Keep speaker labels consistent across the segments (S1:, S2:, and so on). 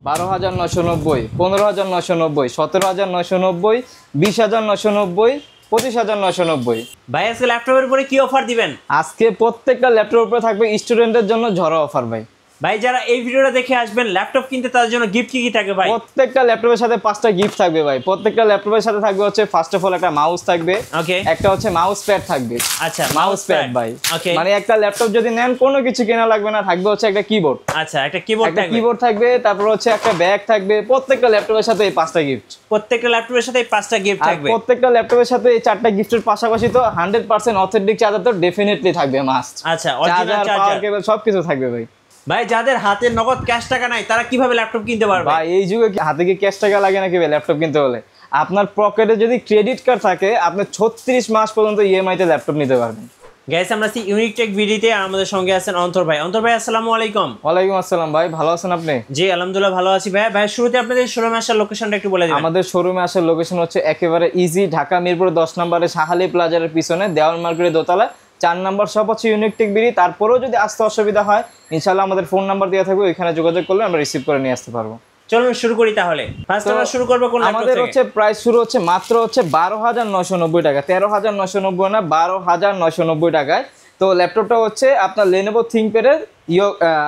S1: 12,990, 15,990, 17,990, 20,990, 25,990।
S2: ভাই আজকে ল্যাপটপের উপরে কি অফার দিবেন?
S1: আজকে প্রত্যেকটা ল্যাপটপের উপরে থাকবে স্টুডেন্টের জন্য ঝড়ো অফার ভাই।
S2: ভাই যারা এই ভিডিওটা দেখে আসবেন ল্যাপটপ কিনতে তাদের জন্য গিফট কি থাকে ভাই?
S1: প্রত্যেকটা ল্যাপটপের সাথে 5টা গিফট থাকবে ভাই। প্রত্যেকটা ল্যাপটপের সাথে থাকবে হচ্ছে ফার্স্ট অফ অল একটা মাউস থাকবে,
S2: ওকে,
S1: একটা হচ্ছে মাউস প্যাড থাকবে।
S2: আচ্ছা
S1: মাউস প্যাড ভাই,
S2: ওকে,
S1: মানে একটা ল্যাপটপ যদি নেন কোনো কিছু কেনা লাগবে না, থাকবে হচ্ছে একটা কিবোর্ড।
S2: আচ্ছা একটা কিবোর্ড থাকবে,
S1: কিবোর্ড থাকবে, তারপর হচ্ছে একটা ব্যাগ থাকবে। প্রত্যেকটা ল্যাপটপের সাথে এই 5টা গিফট,
S2: প্রত্যেকটা ল্যাপটপের সাথে এই 5টা গিফট থাকবে।
S1: প্রত্যেকটা ল্যাপটপের সাথে এই 4টা গিফটের পাশাপাশি তো 100% অথেন্টিক চার্জার তো ডেফিনেটলি থাকবে, মাস্ট।
S2: আচ্ছা অরিজিনাল চার্জার,
S1: পাওয়ার কেবল সবকিছু থাকবে ভাই।
S2: ভাই যাদের হাতে নগদ ক্যাশ টাকা নাই তারা কিভাবে ল্যাপটপ কিনতে পারবে?
S1: ভাই এই যুগে কি হাতে কি ক্যাশ টাকা লাগে নাকি ভাই ল্যাপটপ কিনতে হলে? আপনার পকেটে যদি ক্রেডিট কার্ড থাকে আপনি 36 মাস পর্যন্ত ইএমআই তে ল্যাপটপ নিতে পারবেন।
S2: গাইস আমরা আছি ইউনিক টেক ভিডিওতে, আমাদের সঙ্গে আছেন অন্তর ভাই। অন্তর ভাই আসসালামু আলাইকুম।
S1: ওয়ালাইকুম আসসালাম ভাই, ভালো আছেন আপনি?
S2: জি আলহামদুলিল্লাহ ভালো আছি ভাই। ভাই শুরুতে আপনাদের শোরুমে আসার লোকেশনটা একটু বলে দিবেন।
S1: আমাদের শোরুমে আসার লোকেশন হচ্ছে একেবারে ইজি, ঢাকা মিরপুর 10 নম্বরে শাহালি প্লাজারের পিছনে দেওয়াল মার্কেটের দোতলা 4 নম্বর শপ হচ্ছে ইউনিক টেক বিডি। তারপরেও যদি আসতে অসুবিধা হয় ইনশাআল্লাহ আমাদের ফোন নাম্বার দেওয়া থাকবে, ওইখানে যোগাযোগ করলে আমরা রিসিভ করে নিয়ে আসতে পারবো।
S2: চলুন শুরু করি তাহলে। ফার্স্ট আমরা শুরু করব কোন ল্যাপটপ থেকে?
S1: আমাদের হচ্ছে প্রাইস শুরু হচ্ছে মাত্র হচ্ছে 12,990 টাকা, 13,990 না 12,990 টাকায়। তো ল্যাপটপটা হচ্ছে আপনার Lenovo ThinkPad এর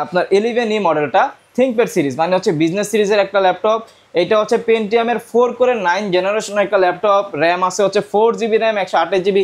S1: আপনার 11E মডেলটা, ThinkPad সিরিজ মানে হচ্ছে বিজনেস সিরিজের একটা ল্যাপটপ। এটা হচ্ছে পেন্টিয়ামের 4 করে 9 জেনারেশনের একটা ল্যাপটপ। র্যাম আছে হচ্ছে 4GB র্যাম, 128GB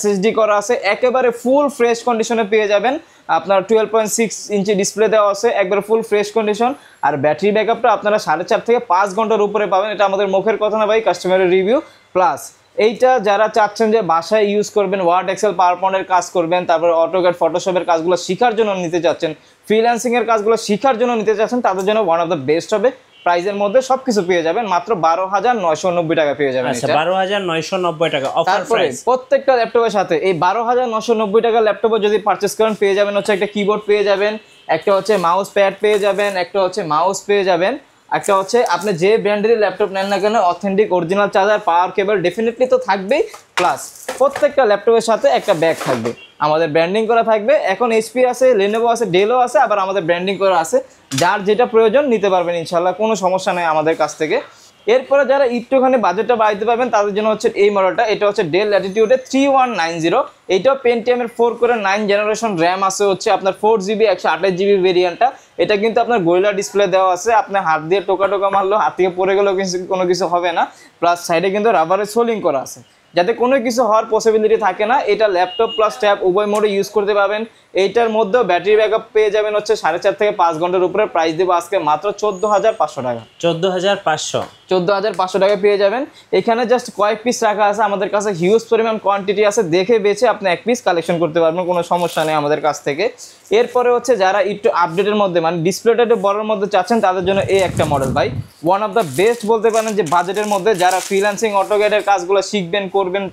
S1: SSD করা আছে। একেবারে ফুল ফ্রেশ কন্ডিশনে পেয়ে যাবেন। আপনার 12.6 ইঞ্চি ডিসপ্লে দেওয়া আছে, একবারে ফুল ফ্রেশ কন্ডিশন। আর ব্যাটারি ব্যাকআপটা আপনারা 4.5 থেকে 5 ঘন্টার উপরে পাবেন। এটা আমাদের মুখের কথা না ভাই, কাস্টমারের রিভিউ। প্লাস এইটা যারা চাচ্ছেন যে বাসায় ইউজ করবেন, ওয়ার্ড এক্সেল পাওয়ার পয়েন্টের কাজ করবেন, তারপর অটোক্যাড ফটোশপের কাজগুলো শেখার জন্য নিতে চাচ্ছেন, ফ্রিল্যান্সিং এর কাজগুলো শেখার জন্য নিতে চাচ্ছেন, তাদের জন্য ওয়ান অফ দ্য বেস্ট হবে। প্রাইজের মধ্যে সবকিছু পেয়ে যাবেন, মাত্র 12,990 টাকা পেয়ে যাবেন।
S2: আচ্ছা 12,990 টাকা অফার প্রাইস।
S1: প্রত্যেকটা ল্যাপটপের সাথে এই 12,990 টাকা ল্যাপটপে যদি পারচেজ করেন পেয়ে যাবেন হচ্ছে একটা কিবোর্ড পেয়ে যাবেন, একটা হচ্ছে মাউস প্যাড পেয়ে যাবেন, একটা হচ্ছে মাউস পেয়ে যাবেন, একটা হচ্ছে আপনি যে ব্র্যান্ডের ল্যাপটপ নেন না কেন অথেন্টিক অরিজিনাল চার্জার, পাওয়ার কেবল ডেফিনেটলি তো থাকবেই। প্লাস প্রত্যেকটা ল্যাপটপের সাথে একটা ব্যাগ থাকবে, আমাদের ব্র্যান্ডিং করা থাকবে। এখন এইচপি আছে, লেনোভো আছে, ডেলও আছে, আবার আমাদের ব্র্যান্ডিং করা আছে। যার যেটা প্রয়োজন নিতে পারবেন ইনশাল্লাহ, কোনো সমস্যা নেই আমাদের কাছ থেকে। এরপরে যারা একটুখানি বাজেটটা বাড়াইতে পারবেন তাদের জন্য হচ্ছে এই মডেলটা। এটা হচ্ছে ডেল ল্যাটিটিউডে 3190। এটাও পেন্টিয়ামের 4 করে 9 জেনারেশন, র্যাম আছে হচ্ছে আপনার 4GB 128GB ভেরিয়েন্টটা। এটা কিন্তু আপনার গোরিলা ডিসপ্লে দেওয়া আছে, আপনার হাত দিয়ে টোকা মারলো হাত থেকে পড়ে গেলেও কোনো কিছু হবে না। প্লাস সাইডে কিন্তু রাবারের সোলিং করা আছে, যাতে কোনো কিছু হওয়ার পসিবিলিটি থাকে না। এটা ল্যাপটপ প্লাস ট্যাব উভয় মোডে ইউজ করতে পারবেন। এইটার মধ্যেও ব্যাটারি ব্যাকআপ পেয়ে যাবেন হচ্ছে 4.5 থেকে 5 ঘন্টার উপরে। প্রাইস দেবো আজকে মাত্র 14,500 টাকা।
S2: 14,500
S1: টাকা পেয়ে যাবেন। এখানে জাস্ট কয়েক পিস রাখা আছে, আমাদের কাছে হিউজ পরিমাণ কোয়ান্টিটি আছে, দেখে বেছে আপনি এক পিস কালেকশন করতে পারবেন, কোনো সমস্যা নেই আমাদের কাছ থেকে। এরপরে হচ্ছে যারা একটু আপডেটের মধ্যে মানে ডিসপ্লেটা একটু বড়োর মধ্যে চাচ্ছেন তাদের জন্য এই একটা মডেল ভাই, ওয়ান অফ দ্য বেস্ট বলতে পারেন যে বাজেটের মধ্যে। যারা ফ্রিল্যান্সিং অটোক্যাডের কাজগুলো শিখবেন করবেন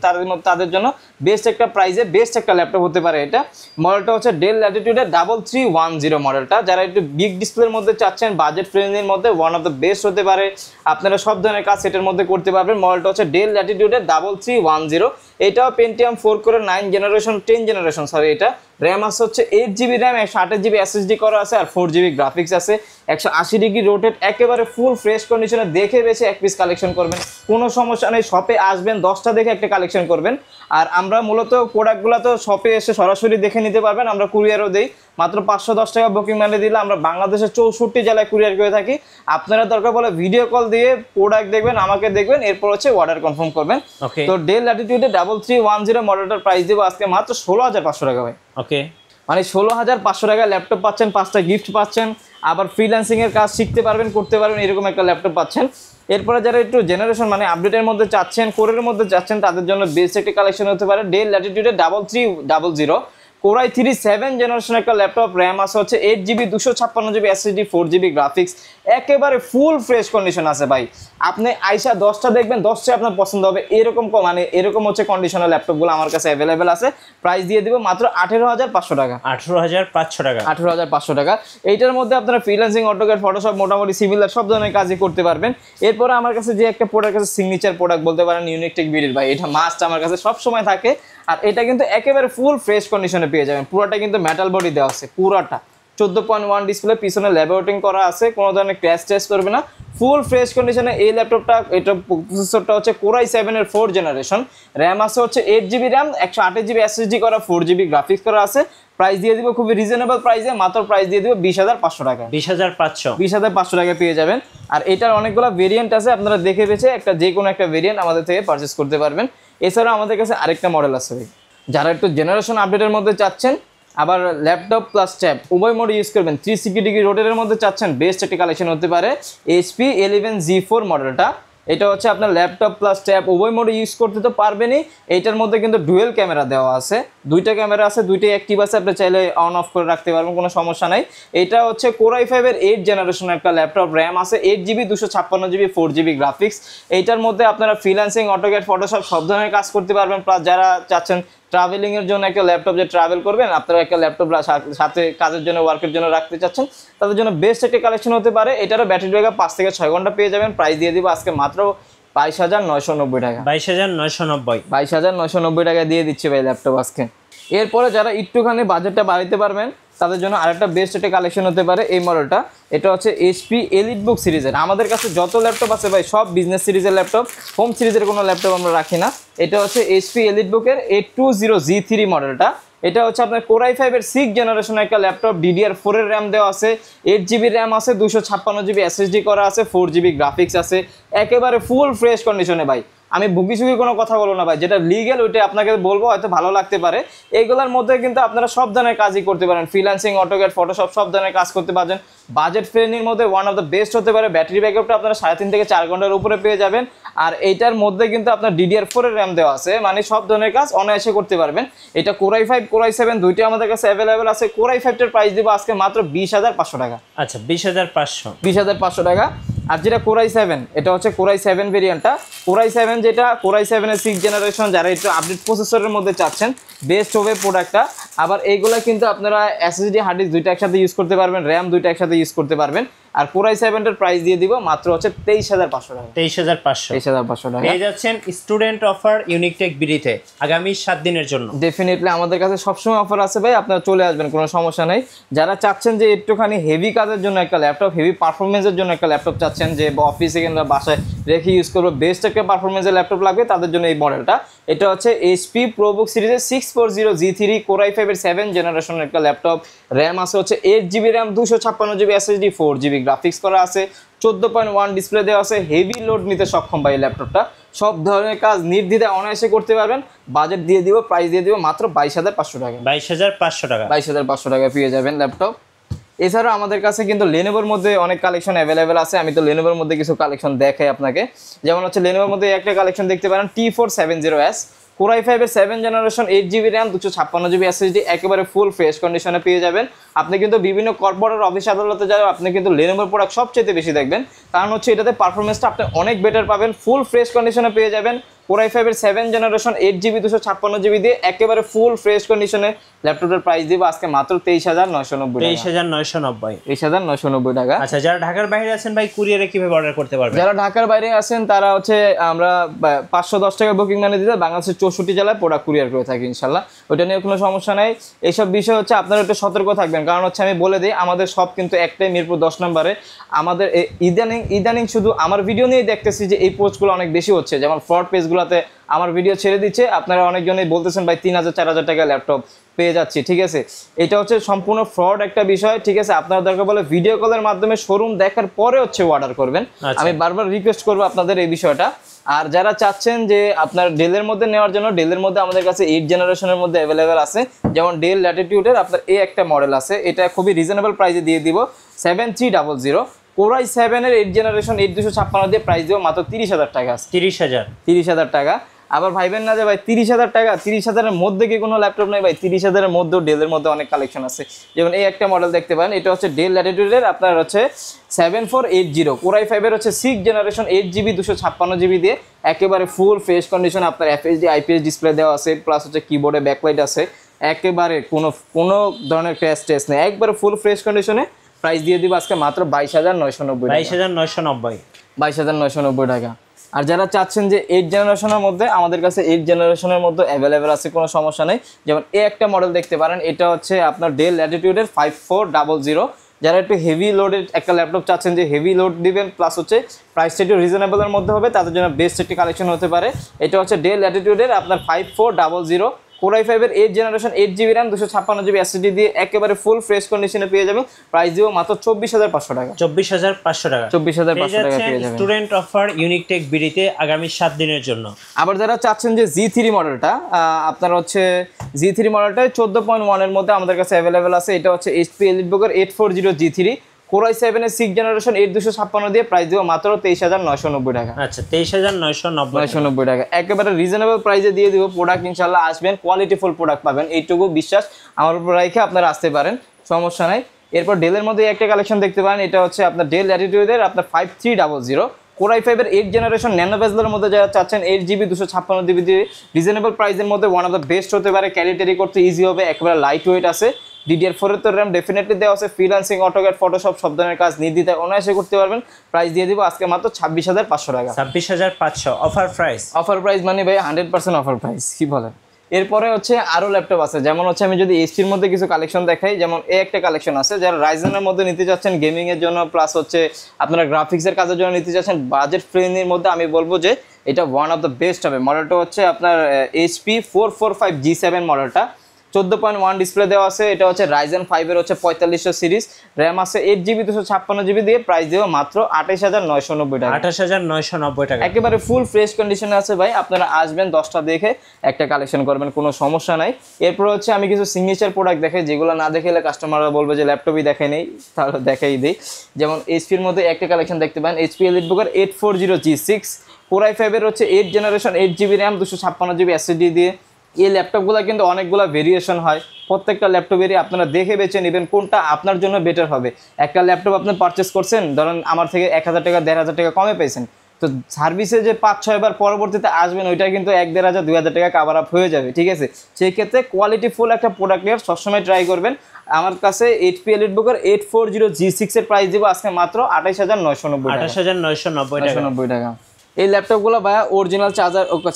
S1: তাদের জন্য বেস্ট একটা প্রাইসে বেস্ট একটা ল্যাপটপ হতে পারে এটা। মডেলটা হচ্ছে ডেল ল্যাটিটিউডের 3310 মডেলটা। যারা একটু বিগ ডিসপ্লের মধ্যে চাচ্ছেন, বাজেট ফ্রেন্ডলির মধ্যে, ওয়ান অফ দ্য বেস্ট হতে পারে। আপনারা সব ধরনের কাজ সেটার মধ্যে করতে পারবেন। মডেলটা হচ্ছে ডেল ল্যাটিটিউডের 3310। এটাও পেন্টিয়াম 4 করে 9 জেনারেশন 10 জেনারেশন সরি। এটা র্যাম আছে হচ্ছে 8GB র্যাম, 128GB SSD করা আছে, আর 4GB গ্রাফিক্স আছে, 180 ডিগ্রি রোটেট, একেবারে ফুল ফ্রেশ কন্ডিশনে দেখে বেছে এক পিস কালেকশন করবেন, কোনো সমস্যা নেই। শপে আসবেন 10টা দেখে একটা কালেকশন করবেন। আর আমরা মূলত প্রোডাক্টগুলো তো শপে এসে সরাসরি দেখে নিতে পারবেন, আমরা কুরিয়ারও দেই। মাত্র 510 টাকা বুকিং মানে দিলে আমরা বাংলাদেশের 64 জেলায় কুরিয়ার করে থাকি। আপনারা দরকার বলে ভিডিও কল দিয়ে প্রোডাক্ট দেখবেন, আমাকে দেখবেন, এরপর হচ্ছে অর্ডার কনফার্ম করবেন। তো ডেল ল্যাটিটিউডে 3310 মডেলটার প্রাইস দেবো আজকে মাত্র 16,500 টাকা ভাই।
S2: ওকে,
S1: মানে 16,500 টাকায় ল্যাপটপ পাচ্ছেন, 5টা গিফট পাচ্ছেন, আবার ফ্রিল্যান্সিং এর কাজ শিখতে পারবেন, করতে পারবেন, এরকম একটা ল্যাপটপ পাচ্ছেন। এরপরে যারা একটু জেনারেশন মানে আপডেটের মধ্যে চাচ্ছেন, কোরের মধ্যে চাচ্ছেন, তাদের জন্য বেস্ট একটা কালেকশন হতে পারে ডেল ল্যাটিটিউডে 3300 Core i3 7 জেনারেশন একটা ল্যাপটপ। র্যাম আছে হচ্ছে 8GB 256GB SSD 4GB graphics, একেবারে ফুল ফ্রেশ কন্ডিশন আছে ভাই। আপনি আইসা 10টা দেখবেন, 10টা আপনার পছন্দ হবে, এরকম মানে এরকম হচ্ছে কন্ডিশনের ল্যাপটপগুলো আমার কাছে অ্যাভেলেবেল আছে। প্রাইস দিয়ে দিব মাত্র 18,500 টাকা।
S2: 18,500 টাকা।
S1: 18,500 টাকা। এইটার মধ্যে আপনারা ফ্রিল্যান্সিং, অটোক্যাড, ফটোশপ মোটামুটি সিমিলার সব ধরনের কাজই করতে পারবেন। এরপরে আমার কাছে যে একটা প্রোডাক্ট আছে, সিগনেচার প্রোডাক্ট বলতে পারেন ইউনিক টেক বিডির ভাই, এটা মাস্ট আমার কাছে সব সময় থাকে। আর এটা কিন্তু একেবারে ফুল ফ্রেশ কন্ডিশনে পেয়ে যাবেন, পুরোটা কিন্তু মেটাল বডি দেওয়া আছে, পুরোটা 14.1 ডিসপ্লে, পিছনে ল্যাবোরেটিং করা আছে, কোনো ধরনের ক্র্যাশ টেস্ট করবে না, ফুল ফ্রেশ কন্ডিশনে এই ল্যাপটপটা। এটা প্রসেসরটা হচ্ছে Core i7 এর 4th জেনারেশন, র্যাম আছে হচ্ছে 8GB র্যাম, 128GB এসএসডি করা, 4GB গ্রাফিক্স করা আছে। প্রাইস দিয়ে দিব খুবই রিজনেবল প্রাইসে, মাত্র প্রাইস দিয়ে দিব 20,500 টাকা।
S2: 20,500
S1: টাকা পেয়ে যাবেন। আর এটার অনেকগুলো ভেরিয়েন্ট আছে, আপনারা দেখে বেছে একটা যে কোনো একটা ভেরিয়েন্ট আমাদের থেকে পারচেস করতে পারবেন। এছাড়াও আমাদের কাছে আরেকটা মডেল আছে ভাই, যারা একটু জেনারেশন আপডেটের মধ্যে চাচ্ছেন, আবার ল্যাপটপ প্লাস ট্যাব উভয় মোড ইউজ করবেন, 360 ডিগ্রি রোটেটের মধ্যে চাচ্ছেন, বেস্ট একটা কালেকশন হতে পারে HP 11G4 মডেলটা। এটা হচ্ছে আপনার ল্যাপটপ প্লাস ট্যাব উভয় মোডে ইউজ করতে তো পারবেনই। এইটার মধ্যে কিন্তু ডুয়েল ক্যামেরা দেওয়া আছে, দুইটা ক্যামেরা আছে, দুইটাই অ্যাক্টিভ আছে, আপনি চাইলে অন অফ করে রাখতে পারবেন, কোনো সমস্যা নাই। এটা হচ্ছে Core i5 এর 8th জেনারেশন একটা ল্যাপটপ, র্যাম আছে 8GB 256GB 4GB গ্রাফিক্স। এইটার মধ্যে আপনারা ফ্রিল্যান্সিং, অটোক্যাড, ফটোশপ সব ধরনের কাজ করতে পারবেন। প্লাস যারা চাচ্ছেন ট্রাভেলিং এর জন্য একটা ল্যাপটপ, যে ট্রাভেল করবেন আপনারা একটা ল্যাপটপ সাথে কাজের জন্য, ওয়ার্কের জন্য রাখতে চাচ্ছেন, তাদের জন্য বেস্ট একটা কালেকশন হতে পারে। এটারও ব্যাটারি ব্যাকআপ 5 থেকে 6 ঘন্টা পেয়ে যাবেন। প্রাইস দিয়ে দিব আজকে মাত্র 22,990 টাকা।
S2: 22,990
S1: টাকা দিয়ে দিচ্ছে ভাই ল্যাপটপ আজকে। এরপরে যারা একটুখানি বাজেটটা বাড়াইতে পারবেন তাদের জন্য আরেকটা বেস্ট একটা কালেকশন হতে পারে এই মডেলটা। এটা হচ্ছে HP EliteBook সিরিজের। আমাদের কাছে যত ল্যাপটপ আছে ভাই সব বিজনেস সিরিজের ল্যাপটপ, হোম সিরিজের কোনো ল্যাপটপ আমরা রাখি না। এটা হচ্ছে HP EliteBook এর 820G3 মডেলটা। এটা হচ্ছে আপনার Core i5 এর 6th জেনারেশনের একটা ল্যাপটপ, DDR4 এর র্যাম দেওয়া আছে, 8GB র্যাম আছে, 256GB এসএসডি করা আছে, 4GB গ্রাফিক্স আছে, একেবারে ফুল ফ্রেশ কন্ডিশনে ভাই। আমি বুকিসুকি কোনো কথা বলবো না ভাই, যেটা লিগ্যাল ওইটা আপনাকে বলবো, হয়তো ভালো লাগতে পারে। এইগুলোর মধ্যে কিন্তু আপনারা সব ধরনের কাজই করতে পারেন, ফ্রিল্যান্সিং, অটোক্যাড, ফটোশপ সব ধরনের কাজ করতে পারবেন। বাজেট ফ্রেন্ডলির মধ্যে ওয়ান অফ দ্য বেস্ট হতে পারে। ব্যাটারি ব্যাকআপটা আপনারা 3.5 থেকে 4 ঘন্টার উপরে পেয়ে যাবেন। আর এইটার মধ্যে কিন্তু আপনার DDR4 এর র্যাম দেওয়া আছে, মানে সব ধরনের কাজ অনায়াসে করতে পারবেন। এটা Core i5, Core i7 দুইটাই আমাদের কাছে অ্যাভেলেবেল আছে। Core i5 এর প্রাইস দিব আজকে মাত্র 20,500 টাকা।
S2: আচ্ছা, 20,500
S1: টাকা। আর যেটা Core i7, এটা হচ্ছে Core i7 ভেরিয়েন্টটা। Core i7 যেটা Core i7 এর 6th জেনারেশন, যারা একটু আপডেট প্রসেসরের মধ্যে চাচ্ছেন, বেস্ট হবে প্রোডাক্টটা। আবার এইগুলা কিন্তু আপনারা এসএসডি, হার্ড ডিস্ক দুইটা একসাথে ইউজ করতে পারবেন, র্যাম দুইটা একসাথে ইউজ করতে পারবেন। আর Core i7 এর প্রাইস দিয়ে দিব মাত্র হচ্ছে 23,500 টাকা।
S2: 23,500 টাকা পেয়ে যাচ্ছেন স্টুডেন্ট অফার ইউনিকটেক বিডিতে আগামী 7 দিনের জন্য।
S1: ডেফিনেটলি আমাদের কাছে সবসময় অফার আছে ভাই, আপনারা চলে আসবেন, কোনো সমস্যা নেই। যারা চাচ্ছেন যে একটুখানি হেভি কাজের জন্য একটা ল্যাপটপ, হেভি পারফরমেন্সের জন্য একটা ল্যাপটপ চাচ্ছেন, যে অফিসে কিংবা বাসায় রেখে ইউজ করবো, বেস্ট একটা পারফরমেন্সের ল্যাপটপ লাগবে, তাদের জন্য এই মডেলটা। এটা হচ্ছে HP ProBook সিরিজের 640G3 Core i5 এর 7th জেনারেশনের একটা ল্যাপটপ। র্যাম আছে হচ্ছে 8GB RAM, 256GB SSD, 4GB graphics করা আছে, 14.1 ডিসপ্লে দেওয়া আছে। হেভি লোড নিতে সক্ষম ভাই এই ল্যাপটপটা, সব ধরনের কাজ নির্দ্বিধায় অনায়াসে করতে পারবেন। বাজেট দিয়ে দিব, প্রাইস দিয়ে দিব মাত্র 22,500 টাকা।
S2: 22,500
S1: টাকা পেয়ে যাবেন ল্যাপটপ। এছাড়াও আমাদের কাছে কিন্তু Lenovoর মধ্যে অনেক কালেকশন অ্যাভেলেবেল আছে। আমি তো Lenovoর মধ্যে কিছু কালেকশন দেখাই আপনাকে। যেমন হচ্ছে Lenovoর মধ্যে একটা কালেকশন দেখতে পারেন, T470S Core i5 এর 7th generation, 8GB RAM, 256GB SSD, একেবারে ফুল ফ্রেশ কন্ডিশনে পেয়ে যাবেন। আপনি কিন্তু বিভিন্ন কর্পোরেট অফিস আদালতে যাবে, আপনি কিন্তু Lenovoর প্রোডাক্ট সবচেয়ে বেশি দেখবেন, কারণ হচ্ছে এটাতে পারফরমেন্সটা আপনি অনেক বেটার পাবেন, ফুল ফ্রেশ কন্ডিশনে পেয়ে যাবেন। Core i5 এর 7th জেনারেশন, 8GB 256GB দিয়ে একেবারে ফুল ফ্রেশ কন্ডিশনে ল্যাপটপের প্রাইস দিব আজকে মাত্র 23,990 টাকা।
S2: 23,990
S1: টাকা।
S2: আচ্ছা, যারা ঢাকার বাইরে আছেন ভাই, কুরিয়ারে কিভাবে অর্ডার করতে পারবেন?
S1: যারা ঢাকার বাইরে আছেন তারা হচ্ছে আমরা 510 টাকা বুকিং মানে দিতে বাংলাদেশের 64 জেলায় প্রোডাক্ট কুরিয়ার করে থাকি ইনশাল্লাহ, ওইটা নিয়ে কোনো সমস্যা নাই। এইসব বিষয় হচ্ছে আপনারা একটু সতর্ক থাকবেন, কারণ হচ্ছে আমি বলে দিই আমাদের সব কিন্তু একটাই, মিরপুর 10 নম্বরে। আমাদের ইদানিং শুধু আমার ভিডিও নিয়েই দেখতেছি যে এই পোস্টগুলো অনেক বেশি হচ্ছে, যেমন ফ্রড পেজগুলোতে আমার ভিডিও ছেড়ে দিচ্ছে, আপনারা অনেকজনই বলতেছেন ভাই 3,000-4,000 টাকা ল্যাপটপ পেয়ে যাচ্ছি। ঠিক আছে, এটা হচ্ছে সম্পূর্ণ ফ্রড একটা বিষয়। ঠিক আছে, আপনারা দরকার বলে ভিডিও কলের মাধ্যমে শোরুম দেখার পরে হচ্ছে অর্ডার করবেন। আমি বারবার রিকোয়েস্ট করবো আপনাদের এই বিষয়টা। আর যারা চাচ্ছেন যে আপনার ডেলের মধ্যে নেওয়ার জন্য, ডেলের মধ্যে আমাদের কাছে 8th জেনারেশনের মধ্যে অ্যাভেলেবেল আছে। যেমন ডেল ল্যাটিটিউডের আপনার এই একটা মডেল আছে, এটা খুবই রিজনেবল প্রাইসে দিয়ে দিব 7300। Core i7 এর 8th জেনারেশন, 8256 দিয়ে প্রাইস দিব মাত্র 30,000 টাকা। 30,000 টাকা। আবার ভাইবেন না যে ভাই 30,000 টাকা, 30,000 এর মধ্যে কি কোনো ল্যাপটপ নেই ভাই, 30,000 এর মধ্যেও ডেলের মধ্যে অনেক কালেকশন আছে। যেমন এই একটা মডেল দেখতে পারেন, এটা হচ্ছে ডেল ল্যাটিটিউডের আপনার হচ্ছে 7480 Core i5 এর হচ্ছে 6th জেনারেশন, 8GB 256GB দিয়ে একেবারে ফুল ফ্রেশ কন্ডিশন, আপনার FHD IPS ডিসপ্লে দেওয়া আছে, প্লাস হচ্ছে কিবোর্ডে ব্যাকলাইট আছে, একেবারে কোনো ধরনের ক্র্যাশ টেস্ট নেই, একবারে ফুল ফ্রেশ কন্ডিশনে। প্রাইস দিয়ে দিব আজকে মাত্র 22,990 টাকা।
S2: 22,990
S1: 22,990 টাকা। আর যারা চাচ্ছেন যে 8 জেনারেশনের মধ্যে, আমাদের কাছে 8 জেনারেশনের মধ্যে অ্যাভেলেবেল আছে, কোনো সমস্যা নেই। যেমন এই একটা মডেল দেখতে পারেন, এটা হচ্ছে আপনার ডেল ল্যাটিটিউডের 5400। যারা একটু হেভি লোডের একটা ল্যাপটপ চাচ্ছেন, যে হেভি লোড দিবেন প্লাস হচ্ছে প্রাইসটা একটু রিজনেবলের মধ্যে হবে, তাদের জন্য বেস্ট একটি কালেকশন হতে পারে। এটা হচ্ছে ডেল ল্যাটিটিউডের আপনার 5400 Core i5 এর 8 generation 8GB RAM 256GB SSD দিয়ে একেবারে ফুল ফ্রেশ কন্ডিশনে পেয়ে যাবেন। প্রাইস দিব মাত্র 24500 টাকা।
S2: 24500 টাকা।
S1: 24500 টাকা পেয়ে যাবেন
S2: স্টুডেন্ট অফার ইউনিকটেক বিডিতে আগামী 7 দিনের জন্য।
S1: আবার যারা চাচ্ছেন যে G3 মডেলটা, আপনার হচ্ছে G3 মডেলটা 14.1 এর মধ্যে আমাদের কাছে अवेलेबल আছে। এটা হচ্ছে HP EliteBook 840 G3 Core i7 এর 6 জেনারেশন 8256 দিয়ে প্রাইস দিব মাত্র 23990 টাকা।
S2: আচ্ছা 23990
S1: টাকা একেবারে রিজনেবল প্রাইসে দিয়ে দিব। প্রোডাক্ট ইনশাআল্লাহ আসবেন, কোয়ালিটিফুল প্রোডাক্ট পাবেন, এইটুকু বিশ্বাস আমার উপর রেখে আপনারা আসতে পারেন, সমস্যা নাই। এরপর ডেলের মধ্যে একটা কালেকশন দেখতে পারেন, এটা হচ্ছে আপনার ডেল ল্যাটিটিউডের আপনার 5300 Core i5 এর 8 জেনারেশন ন্যানো বেজেলের মধ্যে যারা চাচ্ছেন 8GB 256GB দিয়ে রিজনেবল প্রাইসের মধ্যে ওয়ান অফ দ্য বেস্ট হতে পারে। ক্যারি করতে ইজি হবে, একেবারে লাইট ওয়েট আছে। DDR4 এর তো RAM ডেফিনেটলি দেওয়া আছে। ফ্রিল্যান্সিং, অটোক্যাড, ফটোশপ সব ধরনের কাজ নির্দ্বিধায় অনায়াসে করতে পারবেন। প্রাইস দিয়ে দিব আজকে মাত্র 26500 টাকা।
S2: 26500 অফার প্রাইস।
S1: অফার প্রাইস মানে ভাই 100% অফার প্রাইস, কি বলেন। এরপরে হচ্ছে আরো ল্যাপটপ আছে, যেমন হচ্ছে আমি যদি এইচপির মধ্যে কিছু কালেকশন দেখাই, যেমন এই একটা কালেকশন আছে যারা রাইজেনের মধ্যে নিতে যাচ্ছেন গেমিং এর জন্য, প্লাস হচ্ছে আপনারা গ্রাফিক্সের কাজের জন্য নিতে যাচ্ছেন বাজেট ফ্রেন্ডলির মধ্যে, আমি বলবো যে এটা ওয়ান অফ দ্য বেস্ট হবে। মডেলটা হচ্ছে আপনার HP 445 G7 মডেলটা, 14.1 ডিসপ্লে দেওয়া আছে। এটা হচ্ছে Ryzen 5 এর হচ্ছে 4500 সিরিজ, র্যাম আছে 8GB 256GB দিয়ে প্রাইস দেব মাত্র 28990 টাকা।
S2: 28990 টাকা
S1: একেবারে ফুল ফ্রেশ কন্ডিশনে আছে ভাই। আপনারা আসবেন 10টা দেখে একটা কালেকশন করবেন, কোনো সমস্যা নাই। এরপর হচ্ছে আমি কিছু সিগনেচার প্রোডাক্ট দেখাই, যেগুলো না দেখালে কাস্টমাররা বলবে যে ল্যাপটপই দেখাই নেই, তাহলে দেখাই দিই। যেমন এইচপির মধ্যে একটা কালেকশন দেখতে পান, HP EliteBook 840 G6 Core i5 এর হচ্ছে 8 generation 8GB RAM 256GB SSD দিয়ে। এই ল্যাপটপগুলো কিন্তু অনেকগুলো ভেরিয়েশন হয়, প্রত্যেকটা ল্যাপটপেরই আপনারা দেখে বেছে নেবেন কোনটা আপনার জন্য বেটার হবে। একটা ল্যাপটপ আপনি পারচেস করছেন, ধরেন আমার থেকে 1000 টাকা 1500 টাকা কমে পেয়েছেন, তো সার্ভিসে যে 5-6 বার পরবর্তীতে আসবেন ওইটা কিন্তু 1-1500-2000 টাকা কাভার আপ হয়ে যাবে, ঠিক আছে। সেই ক্ষেত্রে কোয়ালিটিফুল একটা প্রোডাক্ট নিয়ে সবসময় ট্রাই করবেন। আমার কাছে HP EliteBook 840 G6 এর প্রাইস দিব আজকে মাত্র 28990 টাকা।
S2: 28990
S1: টাকা। এই ল্যাপটপগুলো ভাইয়া অরিজিনাল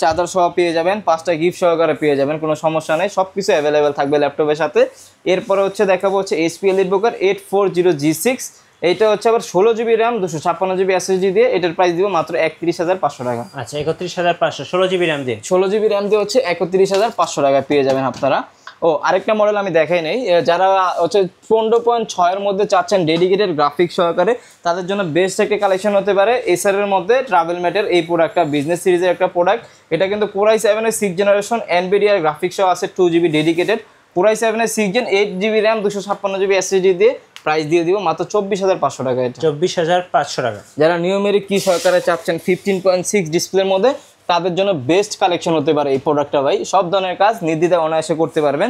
S1: চার্জার সহ পেয়ে যাবেন, 5টা গিফট সহকারে পেয়ে যাবেন, কোনো সমস্যা নেই, সব কিছু অ্যাভেলেবেল থাকবে ল্যাপটপের সাথে। এরপরে হচ্ছে দেখাবো হচ্ছে HP EliteBook 840 G6, এইটা হচ্ছে আবার 16GB RAM 256GB SSD দিয়ে, এটার প্রাইস দিব মাত্র 31500 টাকা।
S2: আচ্ছা 31500 16GB RAM দিয়ে,
S1: 16GB RAM দিয়ে হচ্ছে 31500 টাকা পেয়ে যাবেন আপনারা। ও আরেকটা মডেল আমি দেখাই নেই, যারা হচ্ছে 15.6 এর মধ্যে চাচ্ছেন ডেডিকেটেড গ্রাফিক্স সহকারে, তাদের জন্য বেস্ট একটা কালেকশন হতে পারে এসার এর মধ্যে ট্রাভেল ম্যাটের এই প্রোডাক্টটা, বিজনেস সিরিজের একটা প্রোডাক্ট। এটা কিন্তু Core i7 এর 6 জেনারেশন NVIDIA গ্রাফিক্স সহ আছে, 2GB ডেডিকেটেড। Core i7 এর 6 gen 8GB RAM 256GB SSD দিয়ে প্রাইস দিয়ে দিব মাত্র 24500 টাকা। এটা
S2: 24500 টাকা।
S1: যারা নিউমেরিক কি সহকারে চাচ্ছেন 15.6 ডিসপ্লের মধ্যে, তাদের জন্য বেস্ট কালেকশন হতে পারে এই প্রোডাক্টটা ভাই। সব ধরনের কাজ নির্দ্বিধায় অনায়াসে করতে পারবেন।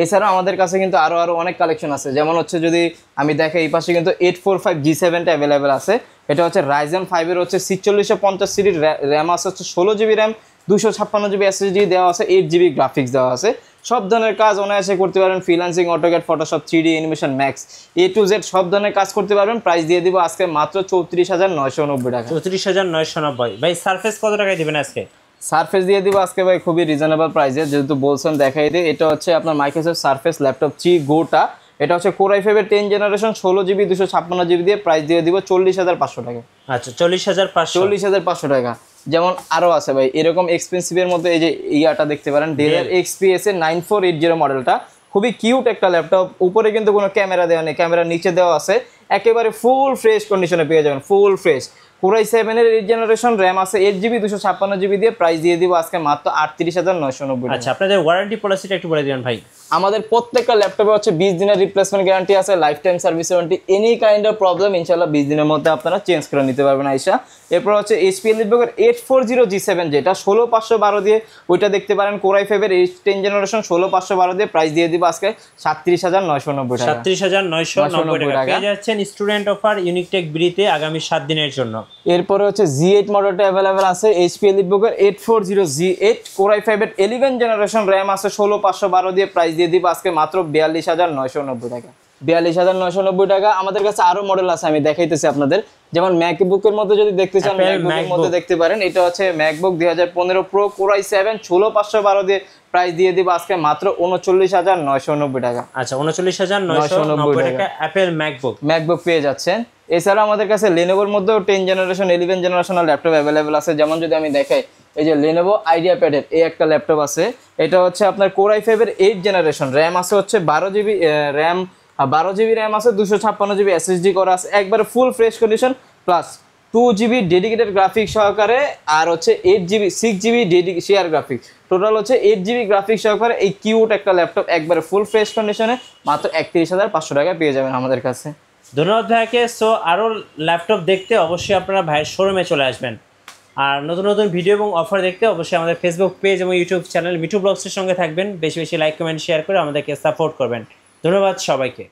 S1: এছাড়াও আমাদের কাছে কিন্তু আরো অনেক কালেকশন আছে, যেমন হচ্ছে যদি আমি দেখাই এই পাশে কিন্তু 845 G7টা অ্যাভেলেবেল আছে। এটা হচ্ছে Ryzen 5 এর হচ্ছে 4650 সিরিজ, র্যাম আছে হচ্ছে 16GB RAM 256GB SSD দেওয়া আছে, 8GB গ্রাফিক্স দেওয়া আছে। সব ধরনের কাজ অনায়াসে করতে পারবেন, freelancing, AutoCAD, Photoshop, 3D animation, max A to Z সব ধরনের কাজ করতে পারবেন। প্রাইস দিয়ে দিব আজকে মাত্র 34990 টাকা।
S2: 34990। ভাই সারফেস কত টাকায় দিবেন আজকে?
S1: সারফেস দিয়ে দিব আজকে ভাই খুবই রিজনেবল প্রাইসে, যেহেতু বলছেন দেখাই দিই। এটা হচ্ছে আপনার মাইক্রোসফট সারফেস ল্যাপটপ 3 গোটা, এটা হচ্ছে Core i5 এর 10 জেনারেশন 16GB 256GB দিয়ে প্রাইস দিয়ে দিব 40500 টাকা।
S2: আচ্ছা 40500
S1: টাকা। যেমন আরো আছে ভাই এরকম এক্সপেন্সিভের মধ্যে, এই যে ইয়াটা দেখতে পারেন ডেল XPS এর 9480 মডেলটা, খুবই কিউট একটা ল্যাপটপ। উপরে কিন্তু কোনো ক্যামেরা দেওয়া নেই, ক্যামেরা নিচে দেওয়া আছে, একেবারে ফুল ফ্রেশ কন্ডিশনে পেয়ে যাবেন, ফুল ফ্রেশ। Core i7 এর 8 জেনারেশন, র্যাম আছে 8GB 256GB দিয়ে প্রাইস দিয়ে দিব আজকে মাত্র 38990 টাকা।
S2: আচ্ছা আপনাদের ওয়ারেন্টি পলিসিটা একটু বলে দিবেন ভাই।
S1: আমাদের প্রত্যেকটা ল্যাপটপে হচ্ছে 20 দিনের রিপ্লেসমেন্ট গ্যারান্টি আছে, life time service warranty. Any kind of problem ইনশাআল্লাহ 20 দিনের মধ্যে আপনারা চেঞ্জ করে নিতে পারবেন আইসা। এরপর হচ্ছে HP EliteBook 840 G7, যেটা 16512 দিয়ে, ওইটা দেখতে পারেন। Core i5 এর 10 জেনারেশন 16512 দিয়ে প্রাইস দিয়ে দিব আজকে 37990 টাকা।
S2: 37990 টাকা পেয়ে যাচ্ছেন স্টুডেন্ট অফার ইউনিকটেক বিডিতে আগামী 7 দিনের জন্য।
S1: এরপরে হচ্ছে G8 মডেলটা अवेलेबल আছে, HP EliteBook 840 G8 Core i5 এর 11 জেনারেশন, র্যাম আছে 16512 দিয়ে প্রাইস দিয়ে দিব আজকে মাত্র 42990 টাকা। 42,990 টাকা। আমাদের কাছে আরো মডেল আছে, আমি দেখাইতেছি আপনাদের। যেমন ম্যাকবুকের মধ্যে যদি দেখতে চান, ম্যাকবুকের মধ্যে দেখতে পারেন। এটা হচ্ছে ম্যাকবুক 2015 প্রো কোর i7 16512 দিয়ে প্রাইস দিয়ে দিব আজকে মাত্র 39,990 টাকা।
S2: আচ্ছা 39,990 টাকা অ্যাপেল ম্যাকবুক
S1: পেয়ে যাচ্ছেন। এছাড়া আমাদের কাছে লেনোভোর মধ্যেও 10 জেনারেশন 11 জেনারেশনাল ল্যাপটপ অ্যাভেলেবেল আছে। যেমন যদি আমি দেখাই, এই যে লেনোভো আইডিয়াপ্যাডের এই একটা ল্যাপটপ আছে। এটা হচ্ছে আপনার কোর i5 এর 8 জেনারেশন, র্যাম আছে হচ্ছে 12 জিবি র্যাম, 12 জিবি র্যাম আছে, 256 জিবি এসএসডি করা আছে, একবারে full fresh condition, plus 2 GB dedicated graphic সহকারে, আর হচ্ছে 8 GB 6 GB share graphic, total হচ্ছে 8 জিবি গ্রাফিক সহকারে এই কিউট একটা ল্যাপটপ একবারে ফুল ফ্রেশ কন্ডিশনে মাত্র 31,500 টাকায় পেয়ে যাবেন আমাদের কাছে।
S2: ধন্যবাদ ভাইকে। সো আরও ল্যাপটপ দেখতে অবশ্যই আপনারা ভাইয়ের শোরুমে চলে আসবেন। আর নতুন নতুন ভিডিও এবং অফার দেখতে অবশ্যই আমাদের ফেসবুক পেজ এবং ইউটিউব চ্যানেল মিঠু ব্লগসের সঙ্গে থাকবেন। বেশি বেশি লাইক কমেন্ট শেয়ার করে আমাদেরকে সাপোর্ট করবেন। ধন্যবাদ সবাইকে।